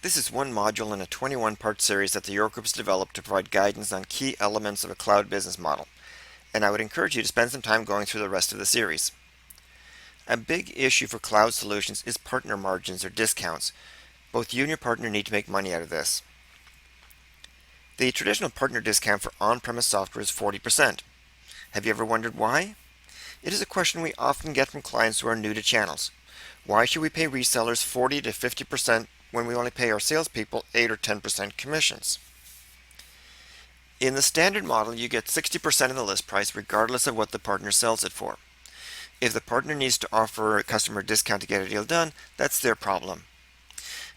This is one module in a 21-part series that the York Group has developed to provide guidance on key elements of a cloud business model, and I would encourage you to spend some time going through the rest of the series. A big issue for cloud solutions is partner margins or discounts. Both you and your partner need to make money out of this. The traditional partner discount for on-premise software is 40%. Have you ever wondered why? It is a question we often get from clients who are new to channels. Why should we pay resellers 40 to 50% when we only pay our salespeople 8 or 10% commissions? In the standard model, you get 60% of the list price regardless of what the partner sells it for. If the partner needs to offer a customer discount to get a deal done, that's their problem.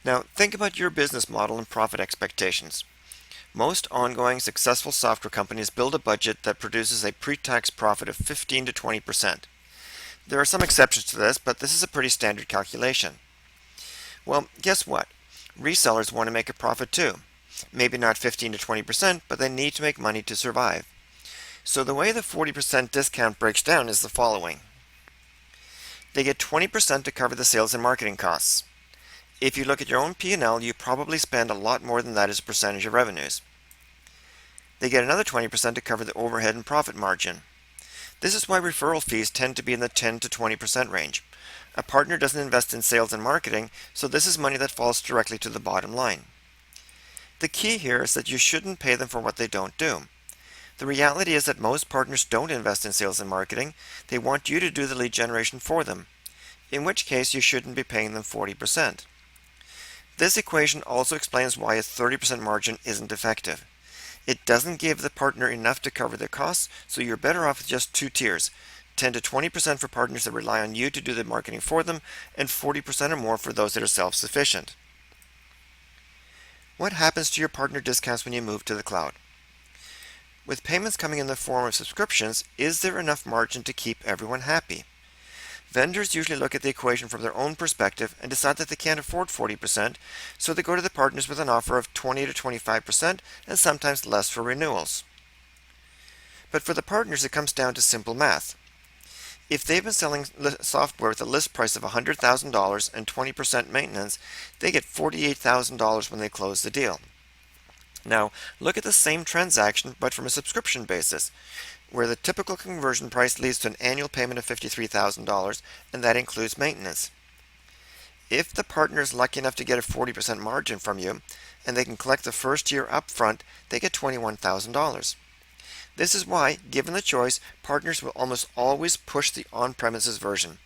Now, think about your business model and profit expectations. Most ongoing successful software companies build a budget that produces a pre-tax profit of 15 to 20%. There are some exceptions to this, but this is a pretty standard calculation. Well, guess what? Resellers want to make a profit too. Maybe not 15 to 20%, but they need to make money to survive. So the way the 40% discount breaks down is the following. They get 20% to cover the sales and marketing costs. If you look at your own P&L, you probably spend a lot more than that as a percentage of revenues. They get another 20% to cover the overhead and profit margin. This is why referral fees tend to be in the 10 to 20% range. A partner doesn't invest in sales and marketing, so this is money that falls directly to the bottom line. The key here is that you shouldn't pay them for what they don't do. The reality is that most partners don't invest in sales and marketing. They want you to do the lead generation for them, in which case you shouldn't be paying them 40%. This equation also explains why a 30% margin isn't effective. It doesn't give the partner enough to cover their costs, so you're better off with just two tiers, 10 to 20% for partners that rely on you to do the marketing for them, and 40% or more for those that are self-sufficient. What happens to your partner discounts when you move to the cloud? With payments coming in the form of subscriptions, is there enough margin to keep everyone happy? Vendors usually look at the equation from their own perspective and decide that they can't afford 40%, so they go to the partners with an offer of 20 to 25% and sometimes less for renewals. But for the partners, it comes down to simple math. If they've been selling software with a list price of $100,000 and 20% maintenance, they get $48,000 when they close the deal. Now, look at the same transaction but from a subscription basis, where the typical conversion price leads to an annual payment of $53,000, and that includes maintenance. If the partner is lucky enough to get a 40% margin from you, and they can collect the first year up front, they get $21,000. This is why, given the choice, partners will almost always push the on-premises version.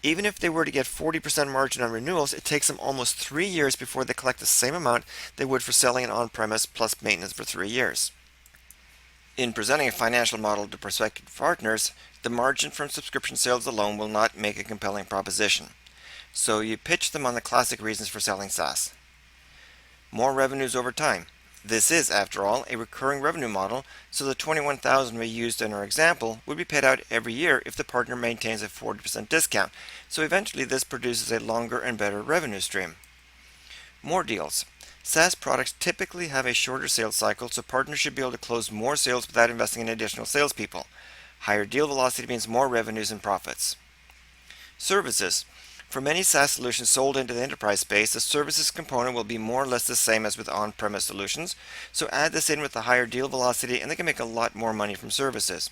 Even if they were to get 40% margin on renewals, it takes them almost 3 years before they collect the same amount they would for selling an on-premise plus maintenance for 3 years. In presenting a financial model to prospective partners, the margin from subscription sales alone will not make a compelling proposition. So you pitch them on the classic reasons for selling SaaS. More revenues over time. This is, after all, a recurring revenue model, so the $21,000 we used in our example would be paid out every year if the partner maintains a 40% discount, so eventually this produces a longer and better revenue stream. More deals. SaaS products typically have a shorter sales cycle, so partners should be able to close more sales without investing in additional salespeople. Higher deal velocity means more revenues and profits. Services. For many SaaS solutions sold into the enterprise space, the services component will be more or less the same as with on-premise solutions, so add this in with the higher deal velocity and they can make a lot more money from services.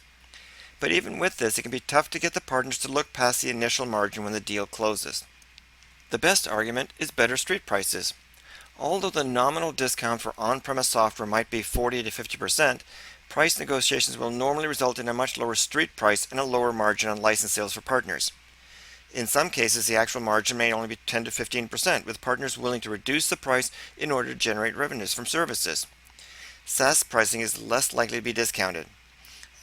But even with this, it can be tough to get the partners to look past the initial margin when the deal closes. The best argument is better street prices. Although the nominal discount for on-premise software might be 40 to 50%, price negotiations will normally result in a much lower street price and a lower margin on license sales for partners. In some cases, the actual margin may only be 10 to 15%, with partners willing to reduce the price in order to generate revenues from services. SaaS pricing is less likely to be discounted.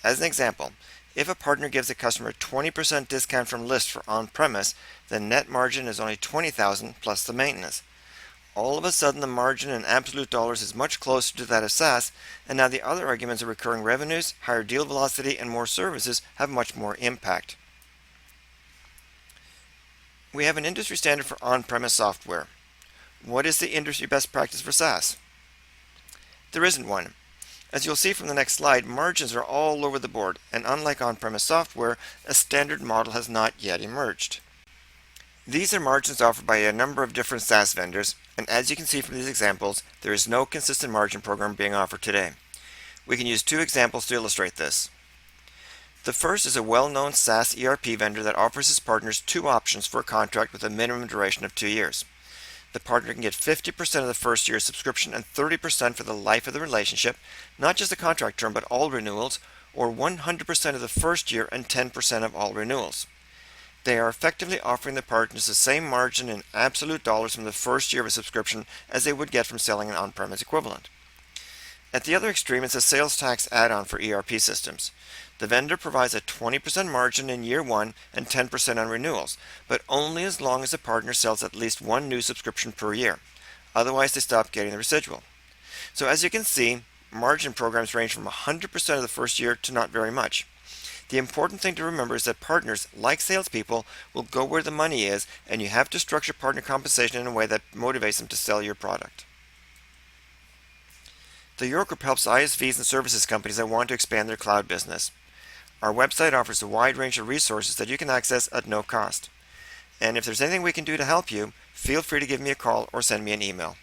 As an example, if a partner gives a customer a 20% discount from list for on-premise, the net margin is only $20,000 plus the maintenance. All of a sudden, the margin in absolute dollars is much closer to that of SaaS, and now the other arguments of recurring revenues, higher deal velocity, and more services have much more impact. We have an industry standard for on-premise software. What is the industry best practice for SaaS? There isn't one. As you'll see from the next slide, margins are all over the board, and unlike on-premise software, a standard model has not yet emerged. These are margins offered by a number of different SaaS vendors, and as you can see from these examples, there is no consistent margin program being offered today. We can use two examples to illustrate this. The first is a well-known SaaS ERP vendor that offers its partners two options for a contract with a minimum duration of 2 years. The partner can get 50% of the first year's subscription and 30% for the life of the relationship, not just the contract term but all renewals, or 100% of the first year and 10% of all renewals. They are effectively offering the partners the same margin in absolute dollars from the first year of a subscription as they would get from selling an on-premise equivalent. At the other extreme is a sales tax add-on for ERP systems. The vendor provides a 20% margin in year 1 and 10% on renewals, but only as long as the partner sells at least one new subscription per year. Otherwise, they stop getting the residual. So as you can see, margin programs range from 100% of the first year to not very much. The important thing to remember is that partners, like salespeople, will go where the money is, and you have to structure partner compensation in a way that motivates them to sell your product. The Euro Group helps ISVs and services companies that want to expand their cloud business. Our website offers a wide range of resources that you can access at no cost. And if there's anything we can do to help you, feel free to give me a call or send me an email.